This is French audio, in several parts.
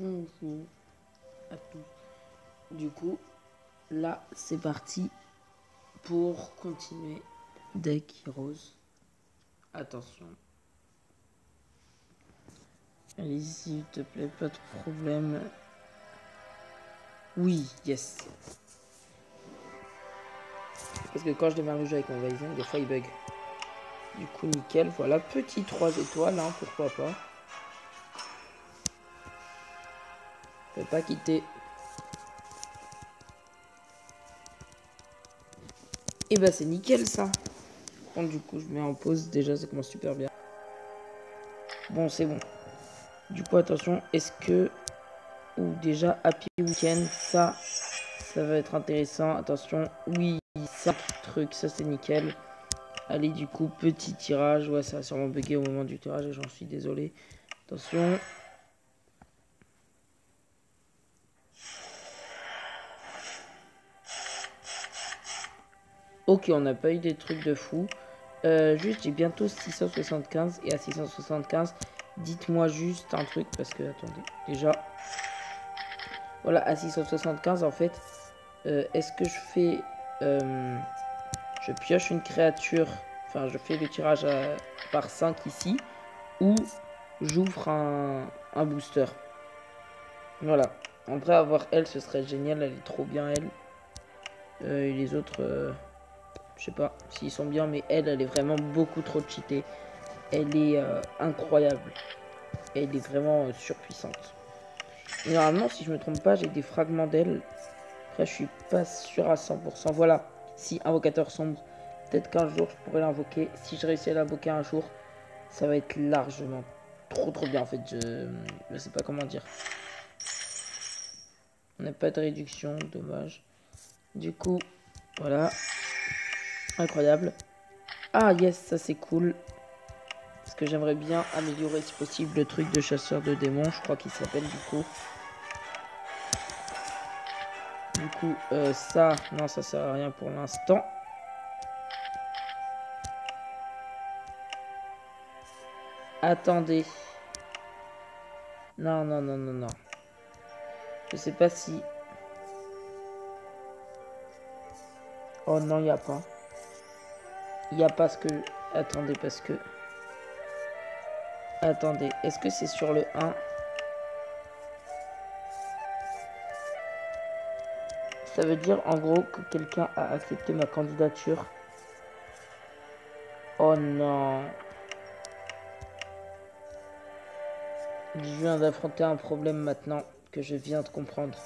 Bonjour à tous. Du coup, là, c'est parti pour continuer Deck Heroes. Attention. Allez, s'il te plaît, pas de problème. Oui, yes. Parce que quand je démarre le jeu avec mon Bison, des fois il bug. Du coup, nickel. Voilà, petit 3 étoiles, hein, pourquoi pas. Je peux pas quitter. Et bah, c'est nickel ça. Bon, du coup, je mets en pause. Déjà, ça commence super bien. Bon, c'est bon. Du coup, attention, est-ce que... Ou déjà, Happy Weekend, ça va être intéressant. Attention, oui, 5 trucs, ça c'est nickel. Allez, du coup, petit tirage. Ouais, ça a sûrement bugué au moment du tirage, j'en suis désolé. Attention. Ok, on n'a pas eu des trucs de fou. Juste, j'ai bientôt 675. Et à 675, dites-moi juste un truc. Parce que, attendez, déjà... Voilà, à 675, en fait, est-ce que je fais... je pioche une créature... Enfin, je fais le tirage par 5 ici. Ou j'ouvre un booster. Voilà. En vrai, avoir elle, ce serait génial. Elle est trop bien, elle. Et les autres... je sais pas s'ils sont bien, mais elle est vraiment beaucoup trop cheatée. Elle est incroyable. Elle est vraiment surpuissante. Et normalement, si je me trompe pas, j'ai des fragments d'elle. Après, je suis pas sûr à 100%. Voilà. Si invocateur sombre, peut-être qu'un jour, je pourrais l'invoquer. Si je réussis à l'invoquer un jour, ça va être largement trop bien. En fait, je sais pas comment dire. On n'a pas de réduction, dommage. Du coup, voilà. Incroyable. Ah yes, ça c'est cool. Parce que j'aimerais bien améliorer si possible le truc de chasseur de démons. Je crois qu'il s'appelle du coup. Du coup, ça, non, ça sert à rien pour l'instant. Attendez. Non, non, non, non, non. Je sais pas si... Oh non, il n'y a pas. Il n'y a pas ce que... Attendez, parce que... Attendez, est-ce que c'est sur le 1? Ça veut dire en gros que quelqu'un a accepté ma candidature. Oh non. Je viens d'affronter un problème maintenant que je viens de comprendre.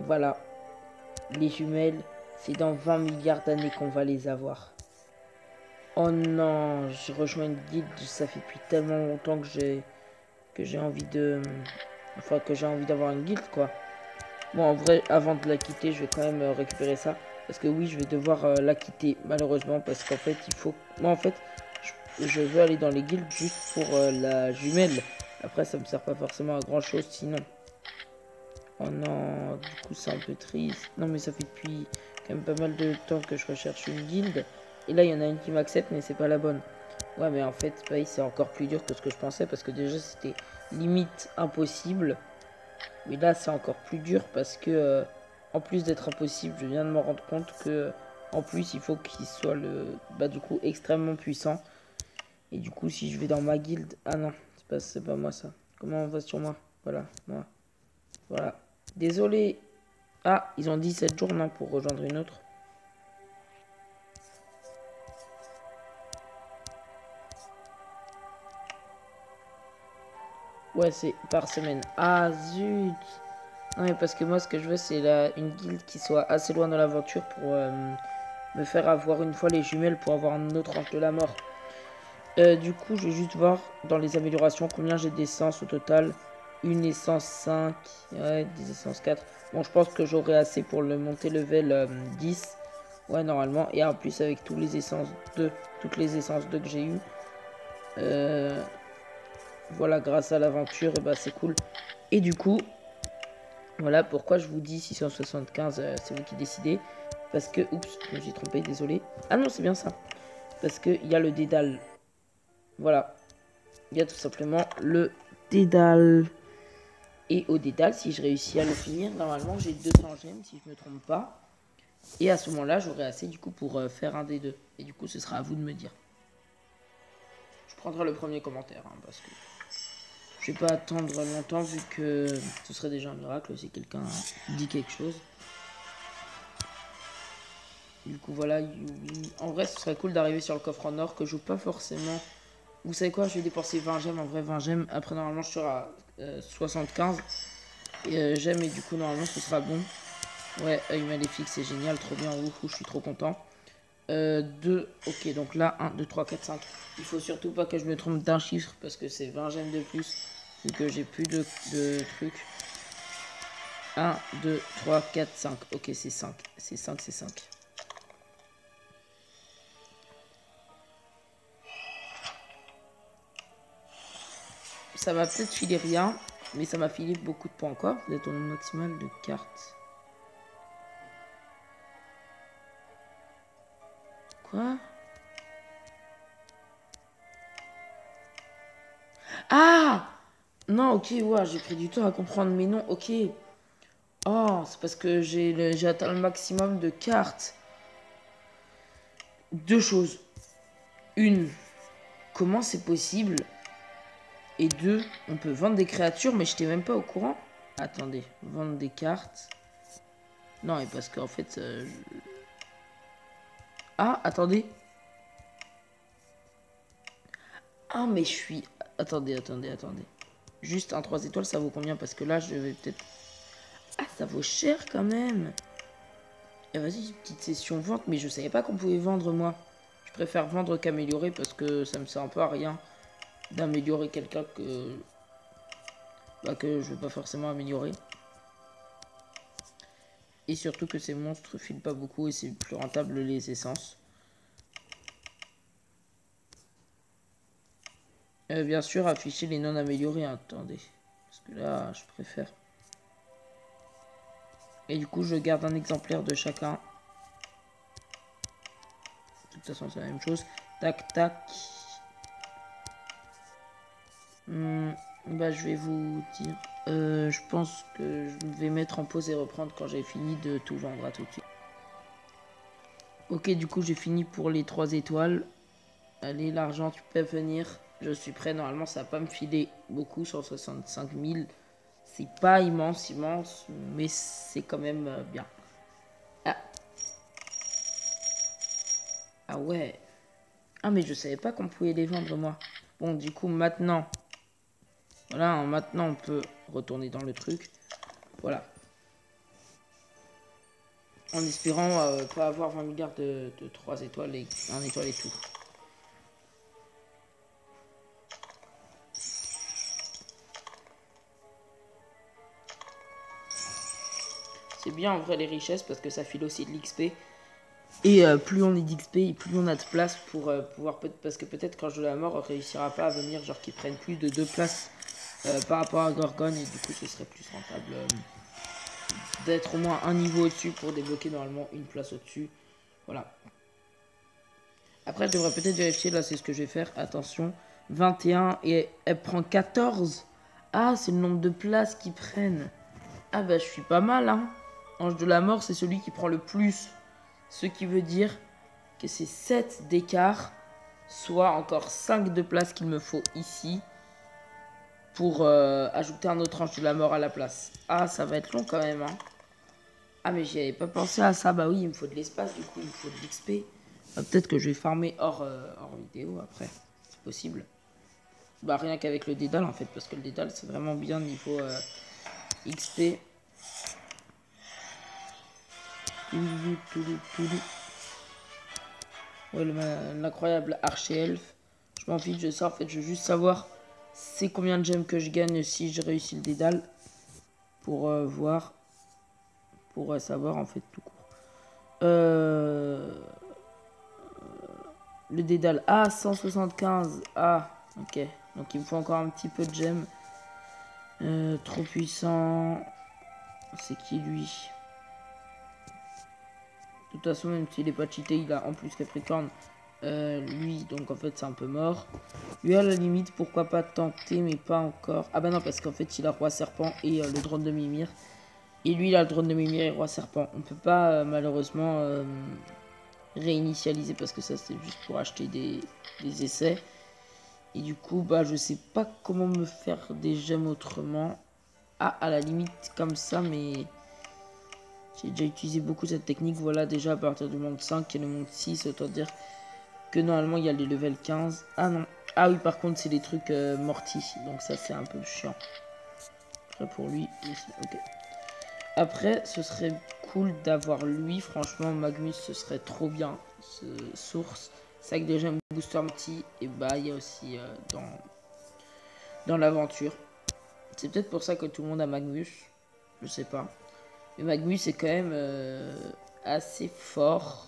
Voilà. Les jumelles, c'est dans 20 milliards d'années qu'on va les avoir. Oh non, je rejoins une guilde, ça fait depuis tellement longtemps que j'ai envie de... Enfin, que j'ai envie d'avoir une guilde, quoi. Bon, en vrai, avant de la quitter, je vais quand même récupérer ça. Parce que oui, je vais devoir la quitter, malheureusement. Parce qu'en fait, il faut... Moi, en fait, je veux aller dans les guildes juste pour la jumelle. Après, ça me sert pas forcément à grand-chose, sinon. Oh non, du coup, c'est un peu triste. Non, mais ça fait depuis quand même pas mal de temps que je recherche une guilde. Et là, il y en a une qui m'accepte, mais c'est pas la bonne. Ouais, mais en fait, c'est encore plus dur que ce que je pensais. Parce que déjà, c'était limite impossible. Mais là, c'est encore plus dur parce que, en plus d'être impossible, je viens de me rendre compte que, en plus, il faut qu'il soit du coup, extrêmement puissant. Et du coup, si je vais dans ma guilde, ah non, c'est pas moi ça. Comment on va sur moi? Voilà, moi. Voilà. Désolé. Ah, ils ont dit 7 jours, non, pour rejoindre une autre. Ouais, c'est par semaine. Ah, zut. Non, mais parce que moi, ce que je veux, c'est une guilde qui soit assez loin dans l'aventure pour me faire avoir une fois les jumelles pour avoir un autre ange de la mort. Du coup, je vais juste voir dans les améliorations combien j'ai d'essence au total. Une essence 5, ouais, des essences 4. Bon, je pense que j'aurai assez pour le monter level 10. Ouais, normalement. Et en plus, avec toutes les essences 2 que j'ai eues. Voilà, grâce à l'aventure, et bah c'est cool. Et du coup, voilà pourquoi je vous dis 675, c'est vous qui décidez. Parce que, oups, je me suis trompé, désolé. Ah non, c'est bien ça. Parce qu'il y a le dédale. Voilà. il y a tout simplement le dédale. Et au dédale, si je réussis à le finir, normalement j'ai 200 gemmes si je me trompe pas. Et à ce moment-là, j'aurai assez du coup pour faire un des deux. Et du coup, ce sera à vous de me dire. Je prendrai le premier commentaire, hein, parce que je vais pas attendre longtemps vu que ce serait déjà un miracle si quelqu'un dit quelque chose. Du coup, voilà. En vrai, ce serait cool d'arriver sur le coffre en or que je joue pas forcément. Vous savez quoi, je vais dépenser 20 gemmes, en vrai 20 gemmes. Après, normalement, je serai à 75 gemmes et du coup, normalement, ce sera bon. Ouais, œil maléfique, c'est génial, trop bien. Ouf, je suis trop content. 2, ok, donc là, 1, 2, 3, 4, 5. Il faut surtout pas que je me trompe d'un chiffre parce que c'est 20 gemmes de plus. Vu que j'ai plus de trucs. 1, 2, 3, 4, 5. Ok, c'est 5. C'est 5, c'est 5. Ça va peut-être filer rien, mais ça m'a filé beaucoup de points encore. Vous êtes au nombre maximal de cartes. Quoi? Ah! Non, ok, ouais, j'ai pris du temps à comprendre, mais non, ok. Oh, c'est parce que j'ai atteint le maximum de cartes. Deux choses. Une, comment c'est possible? Et deux, on peut vendre des créatures, mais j'étais même pas au courant. Attendez, vendre des cartes. Non, et parce qu'en fait... Ah, attendez. Ah, mais je suis... Attendez. Juste un 3 étoiles, ça vaut combien? Parce que là, je vais peut-être... Ah, ça vaut cher quand même. Et vas-y, petite session vente, mais je savais pas qu'on pouvait vendre, moi. Je préfère vendre qu'améliorer parce que ça me sert un peu à rien d'améliorer quelqu'un que... Bah, que je veux pas forcément améliorer. Et surtout que ces monstres filent pas beaucoup et c'est plus rentable les essences. Bien sûr, afficher les non améliorés. Attendez. Parce que là, je préfère. Et du coup, je garde un exemplaire de chacun. De toute façon, c'est la même chose. Tac, tac. Bah, je vais vous dire. Je pense que je vais mettre en pause et reprendre quand j'ai fini de tout vendre à tout de suite. Ok, du coup, j'ai fini pour les 3 étoiles. Allez, l'argent, tu peux venir. Je suis prêt. Normalement, ça va pas me filer beaucoup, 165 000. C'est pas immense, mais c'est quand même bien. Ah. Ah ouais. Ah, mais je savais pas qu'on pouvait les vendre, moi. Bon, du coup, maintenant... Voilà, maintenant, on peut retourner dans le truc. Voilà. En espérant pas avoir 20 milliards de 3 étoiles et 1 étoile et tout. C'est bien en vrai les richesses parce que ça file aussi de l'XP. Et plus on est d'XP, plus on a de place pour pouvoir... Parce que peut-être quand je la mort, on réussira pas à venir, genre qu'ils prennent plus de 2 places par rapport à Gorgon. Et du coup, ce serait plus rentable d'être au moins un niveau au-dessus pour débloquer normalement une place au-dessus. Voilà. Après, je devrais peut-être vérifier, là, c'est ce que je vais faire. Attention, 21 et elle prend 14. Ah, c'est le nombre de places qu'ils prennent. Ah bah, je suis pas mal, hein. Ange de la mort, c'est celui qui prend le plus. Ce qui veut dire que c'est 7 d'écart, soit encore 5 de place qu'il me faut ici pour ajouter un autre ange de la mort à la place. Ah, ça va être long quand même, hein. Ah, mais j'y avais pas pensé à ça. Bah oui, il me faut de l'espace, du coup, il me faut de l'XP. Bah, peut-être que je vais farmer hors vidéo après. C'est possible. Bah, rien qu'avec le dédale, en fait, parce que le dédale, c'est vraiment bien niveau XP. Ouais, l'incroyable archer-elfe. Je m'en fiche de ça, en fait, je veux juste savoir c'est combien de gemmes que je gagne si je réussis le dédale. Pour voir. Pour savoir, en fait, tout court. Le dédale. Ah, 175. Ah, ok. Donc il me faut encore un petit peu de gemmes. Trop puissant. C'est qui lui? De toute façon, même s'il est pas cheaté, il a en plus Capricorne. Lui, donc en fait, c'est un peu mort. Lui, à la limite, pourquoi pas tenter, mais pas encore. Ah bah non, parce qu'en fait, il a roi serpent et le drone de Mimir. Et lui, il a le drone de Mimir et roi serpent. On peut pas, malheureusement, réinitialiser parce que ça, c'est juste pour acheter des essais. Et du coup, bah, je sais pas comment me faire des gemmes autrement. Ah, à la limite, comme ça, mais j'ai déjà utilisé beaucoup cette technique. Voilà, déjà à partir du monde 5 et le monde 6, autant dire que normalement il y a les level 15. Ah non. Ah oui, par contre, c'est les trucs mortis. Donc ça, c'est un peu chiant. Après, pour lui, ici, ok. Après, ce serait cool d'avoir lui. Franchement, Magnus, ce serait trop bien. Ce source. C'est vrai que déjà, un booster petit. Et bah, il y a aussi dans l'aventure. C'est peut-être pour ça que tout le monde a Magnus. Je sais pas. Mais Magnus est quand même assez fort.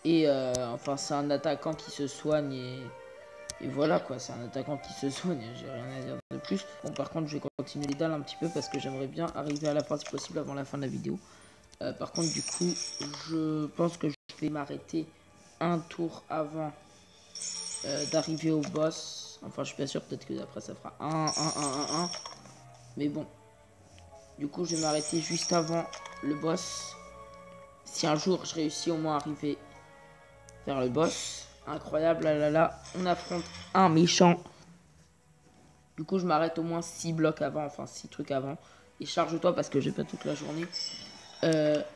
Et enfin, c'est un attaquant qui se soigne et voilà quoi, c'est un attaquant qui se soigne, j'ai rien à dire de plus. Bon, par contre, je vais continuer les dalles un petit peu parce que j'aimerais bien arriver à la fin si possible avant la fin de la vidéo. Par contre, du coup, je pense que je vais m'arrêter un tour avant d'arriver au boss. Enfin, je suis pas sûr, peut-être que d'après ça fera 1. Mais bon, du coup, je vais m'arrêter juste avant le boss. Si un jour je réussis au moins à arriver vers le boss. Incroyable, là, on affronte un méchant. Du coup, je m'arrête au moins 6 blocs avant, enfin 6 trucs avant. Et charge-toi parce que j'ai pas toute la journée.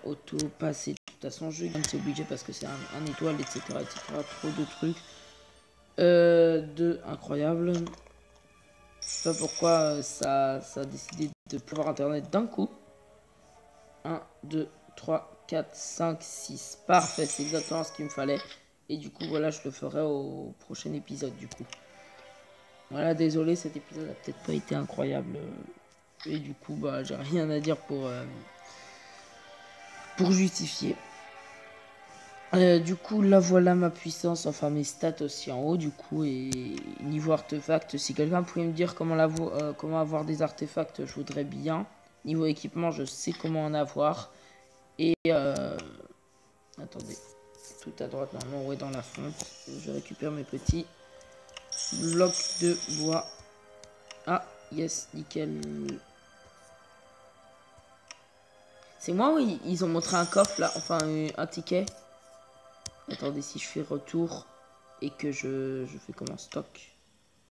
Auto, passer. De toute façon, je gagne, c'est obligé parce que c'est un étoile, etc., etc. Trop de trucs. Incroyable. Je sais pas pourquoi ça a décidé de pouvoir internet d'un coup. 1, 2, 3, 4, 5, 6. Parfait, c'est exactement ce qu'il me fallait. Et du coup, voilà, je le ferai au prochain épisode, du coup. Voilà, désolé, cet épisode a peut-être pas été incroyable. Et du coup, bah, j'ai rien à dire pour justifier. Du coup, là, voilà ma puissance, enfin mes stats aussi en haut, du coup, et niveau artefact, si quelqu'un pouvait me dire comment avoir des artefacts, je voudrais bien. Niveau équipement, je sais comment en avoir. Et, attendez, tout à droite, normalement, ouais, dans la fonte. Je récupère mes petits blocs de bois. Ah, yes, nickel. C'est moi ou ils ont montré un coffre là, enfin un ticket. Attendez, si je fais retour et que je fais comment stock.